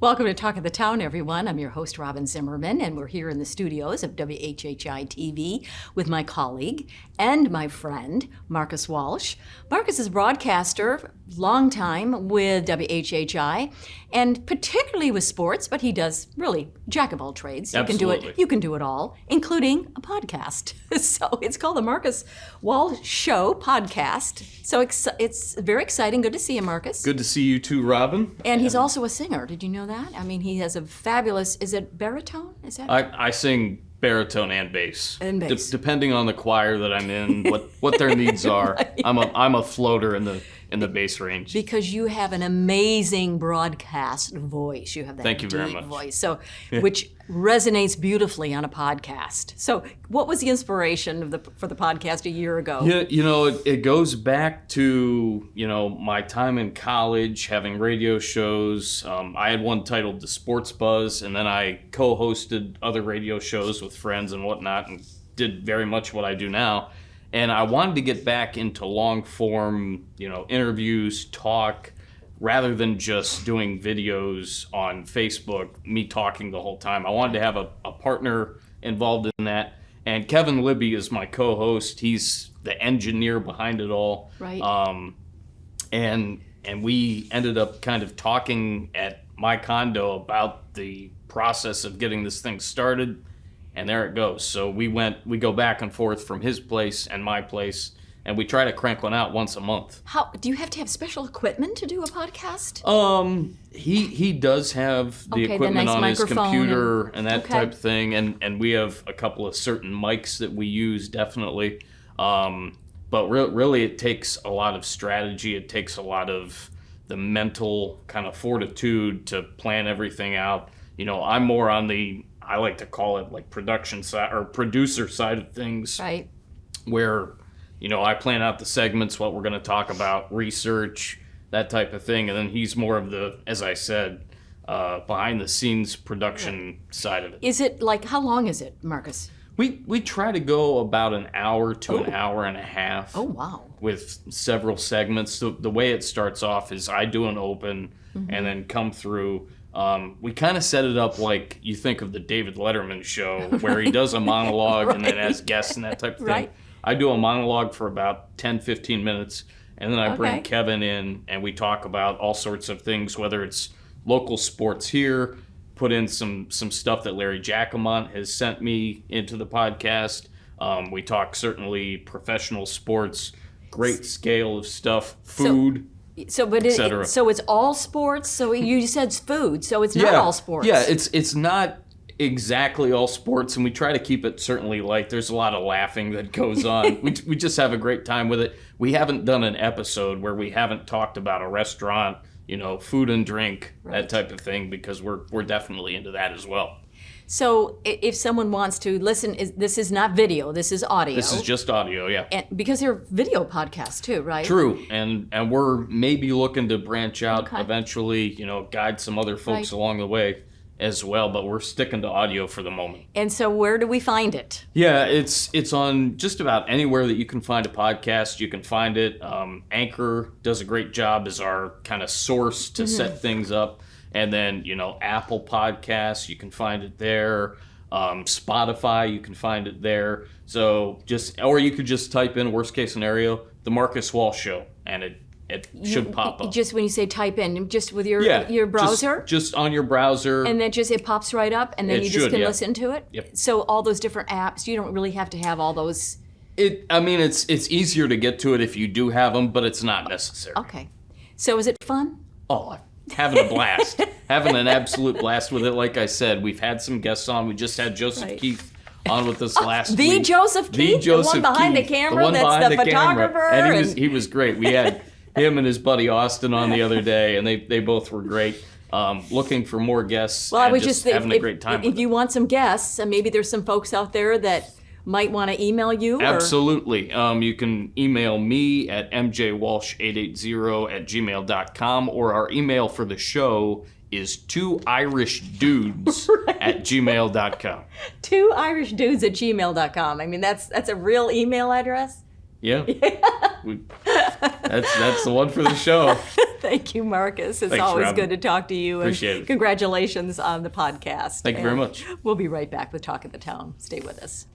Welcome to Talk of the Town, everyone. I'm your host, Robyn Zimmerman, and we're here in the studios of WHHI-TV with my colleague and my friend, Marcus Walsh. Marcus is a broadcaster, long time with WHHI, and particularly with sports, but he does really jack of all trades. Absolutely. You can do it all, including a podcast. So it's called the Marcus Walsh Show podcast. So it's very exciting. Good to see you, Marcus. Good to see you too, Robyn. And he's also a singer. Did you know that? I mean, he has a fabulous, is it baritone? Is that? I sing baritone and bass. And bass. Depending on the choir that I'm in, what their needs are. Right. I'm a floater in the bass range. Because you have an amazing broadcast voice. You have that Thank you very much. voice. So which resonates beautifully on a podcast. So what was the inspiration for the podcast a year ago? Yeah, it goes back to, my time in college, having radio shows. I had one titled The Sports Buzz, and then I co-hosted other radio shows with friends and whatnot, and did very much what I do now. And I wanted to get back into long form, interviews, talk, rather than just doing videos on Facebook, me talking the whole time. I wanted to have a partner involved in that. And Kevin Libby is my co-host. He's the engineer behind it all. Right. And we ended up kind of talking at my condo about the process of getting this thing started. And there it goes. So we go back and forth from his place and my place, and we try to crank one out once a month. How do you have to have special equipment to do a podcast? He does have the equipment nice on his computer and that okay. type of thing, and we have a couple of certain mics that we use definitely. But really, it takes a lot of strategy. It takes a lot of the mental kind of fortitude to plan everything out. I'm more on I like to call it like production side or producer side of things. Right. Where, I plan out the segments, what we're going to talk about, research, that type of thing. And then he's more of the, as I said, behind the scenes production side of it. Is it how long is it, Marcus? We try to go about an hour to an hour and a half. Oh, wow. With several segments. The way it starts off is I do an open and then come through. We kind of set it up like you think of the David Letterman show where he does a monologue right. and then has guests and that type of thing. Right. I do a monologue for about 10, 15 minutes, and then I bring Okay. Kevin in and we talk about all sorts of things, whether it's local sports here, put in some stuff that Larry Jacquemont has sent me into the podcast. We talk certainly professional sports, great scale of stuff, food. So it's all sports. So you said it's food. So it's not all sports. Yeah, it's not exactly all sports, and we try to keep it certainly light. There's a lot of laughing that goes on. we just have a great time with it. We haven't done an episode where we haven't talked about a restaurant, food and drink, right. that type of thing, because we're definitely into that as well. So if someone wants to listen, this is not video, this is audio. This is just audio, yeah. And because they're video podcasts too, right? True, and we're maybe looking to branch out Okay. eventually, guide some other folks Right. along the way as well, but we're sticking to audio for the moment. And so where do we find it? Yeah, it's on just about anywhere that you can find a podcast. You can find it. Anchor does a great job as our kind of source to set things up. And then, Apple Podcasts, you can find it there. Spotify, you can find it there. So or you could just type in, worst case scenario, The Marcus Walsh Show, and it should pop up. Just when you say type in, just with your browser? Just on your browser. And then it pops right up, and then It you just should, can yeah. listen to it? Yep. So all those different apps, you don't really have to have all those. It's easier to get to it if you do have them, but it's not necessary. Okay. So is it fun? Oh, having a blast. Having an absolute blast with it. Like I said, we've had some guests on. We just had Joseph Right. Keith on with us last The week. Joseph Keith? The one behind the camera that's the photographer? And he was great. We had him and his buddy Austin on the other day, and they both were great. Looking for more guests. Well, I was just just having a great time. If you want some guests, and maybe there's some folks out there that might want to email you. Absolutely. You can email me at mjwalsh880@gmail.com, or our email for the show is 2irishdudes at gmail.com. 2irishdudes@gmail.com. I mean, that's a real email address? Yeah. That's the one for the show. Thank you, Marcus. It's Thanks, always Robyn. good to talk to you. Appreciate and it. Congratulations on the podcast. Thank you very much. We'll be right back with Talk of the Town. Stay with us.